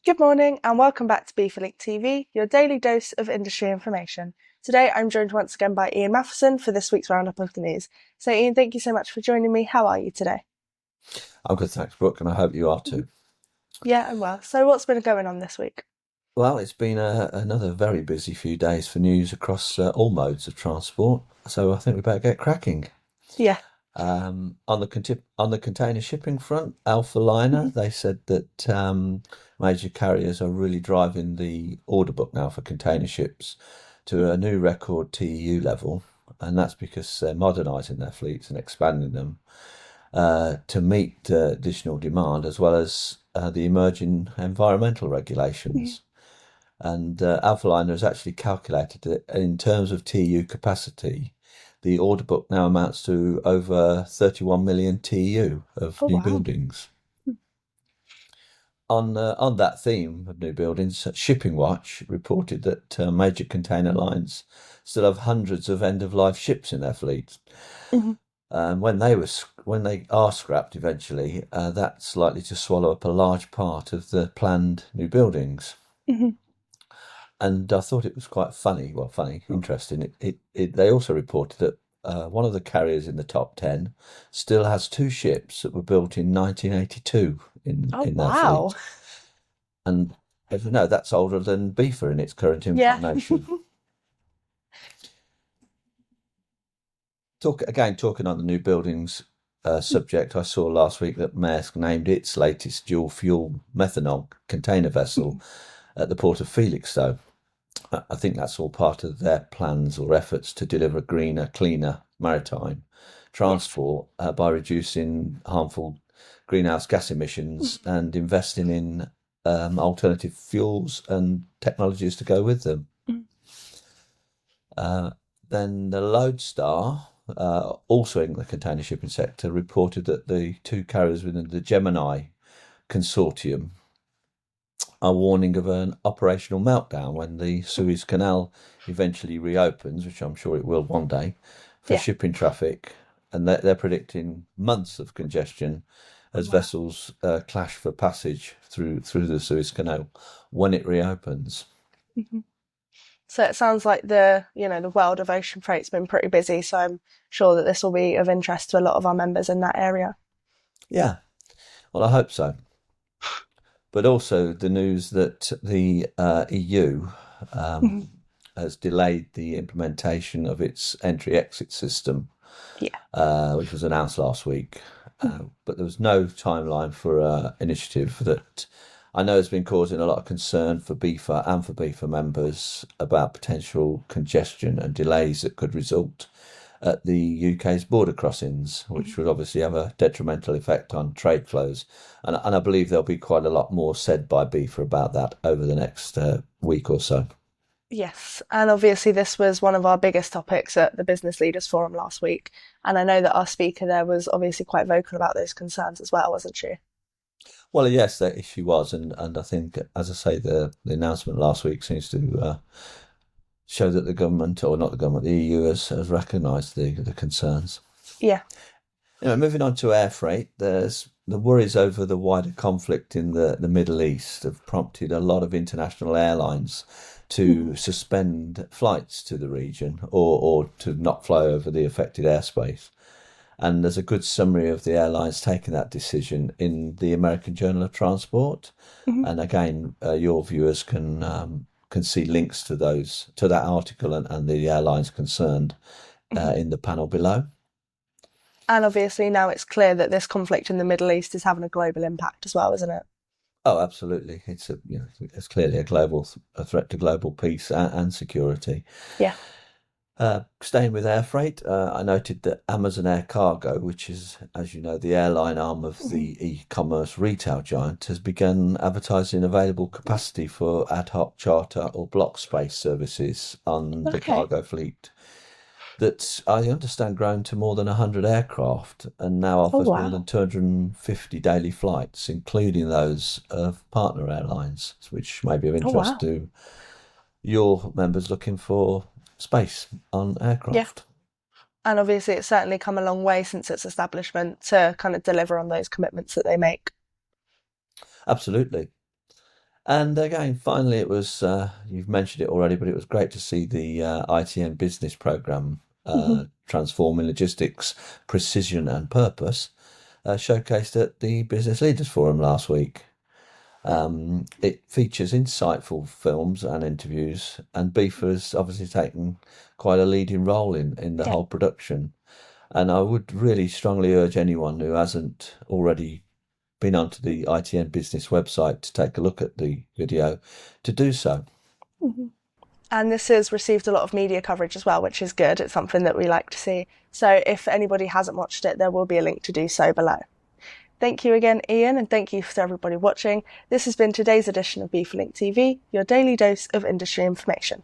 Good morning and welcome back to BIFA Link TV, your daily dose of industry information. Today I'm joined once again by Ian Matheson for this week's roundup of the news. So Ian, thank you so much for joining me. How are you today? I'm good, thanks, Brooke, and I hope you are too. Yeah, I'm well. So what's been going on this week? Well, it's been another very busy few days for news across all modes of transport, so I think we better get cracking. Yeah. On the container shipping front, Alpha Liner, they said that major carriers are really driving the order book now for container ships to a new record TEU level, and that's because they're modernising their fleets and expanding them to meet additional demand as well as the emerging environmental regulations. And Alphaliner has actually calculated that in terms of TEU capacity, the order book now amounts to over 31 million TEU of Oh new wow. buildings. On that theme of new buildings, Shipping Watch reported that major container lines still have hundreds of end-of-life ships in their fleet. Mhm. When they are scrapped eventually, that's likely to swallow up a large part of the planned new buildings. Mhm. And I thought it was quite funny. Well, funny, interesting. They also reported that one of the carriers in the top 10 still has two ships that were built in 1982 Oh in their wow. fleet. And as you know, that's older than BIFA in its current Yeah. incarnation. Talking on the new buildings subject, I saw last week that Maersk named its latest dual fuel methanol container vessel at the port of Felixstowe. I think that's all part of their plans or efforts to deliver greener, cleaner maritime Yes. transport by reducing harmful greenhouse gas emissions and investing in alternative fuels and technologies to go with them. Uh, then the Lodestar, also in the container shipping sector, reported that the two carriers within the Gemini consortium are warning of an operational meltdown when the Suez Canal eventually reopens, which I'm sure it will one day, for Yeah. shipping traffic. And they're predicting months of congestion Oh as wow. vessels clash for passage through the Suez Canal when it reopens. Mhm. So it sounds like the world of ocean freight's been pretty busy, so I'm sure that this will be of interest to a lot of our members in that area. Yeah, well, I hope so. But also the news that the EU Mhm. has delayed the implementation of its entry-exit system, Yeah. which was announced last week. But there was no timeline for an initiative that I know has been causing a lot of concern for BIFA and for BIFA members about potential congestion and delays that could result at the UK's border crossings, which would obviously have a detrimental effect on trade flows. And I believe there'll be quite a lot more said by BIFA about that over the next week or so. Yes, and obviously this was one of our biggest topics at the Business Leaders Forum last week, and I know that our speaker there was obviously quite vocal about those concerns as well, wasn't she? Well, yes, that issue was, and I think, as I say, the announcement last week seems to show that the government, or not the government, the EU has recognised the concerns. Yeah. Moving on to air freight, there's the worries over the wider conflict in the Middle East have prompted a lot of international airlines Mhm. to suspend flights to the region or to not fly over the affected airspace. And there's a good summary of the airlines taking that decision in the American Journal of Transport. Mhm. And again, your viewers can see links to that article and the airlines concerned Mhm. in the panel below. And obviously now it's clear that this conflict in the Middle East is having a global impact as well, isn't it? Oh, absolutely. It's clearly a threat to global peace and security. Yeah. Staying with air freight, I noted that Amazon Air Cargo, which is, as you know, the airline arm of Mhm. the e-commerce retail giant, has begun advertising available capacity for ad hoc charter or block space services on the Okay. cargo fleet. That's, I understand, grown to more than 100 aircraft and now Oh offers more than wow. 250 daily flights, including those of partner airlines, which may be of Oh interest wow. to your members looking for space on Yeah. aircraft. And obviously it's certainly come a long way since its establishment to kind of deliver on those commitments that they make. Absolutely. And again, finally, it was, you've mentioned it already, but it was great to see the ITN business program, Mhm. Transforming Logistics, Precision and Purpose, showcased at the Business Leaders Forum last week. It features insightful films and interviews, and BIFA has obviously taken quite a leading role in the Yeah. whole production. And I would really strongly urge anyone who hasn't already been onto the ITN business website to take a look at the video to do so. Mhm. And this has received a lot of media coverage as well, which is good. It's something that we like to see. So if anybody hasn't watched it, there will be a link to do so below. Thank you again, Ian, and thank you to everybody watching. This has been today's edition of BIFA Link TV, your daily dose of industry information.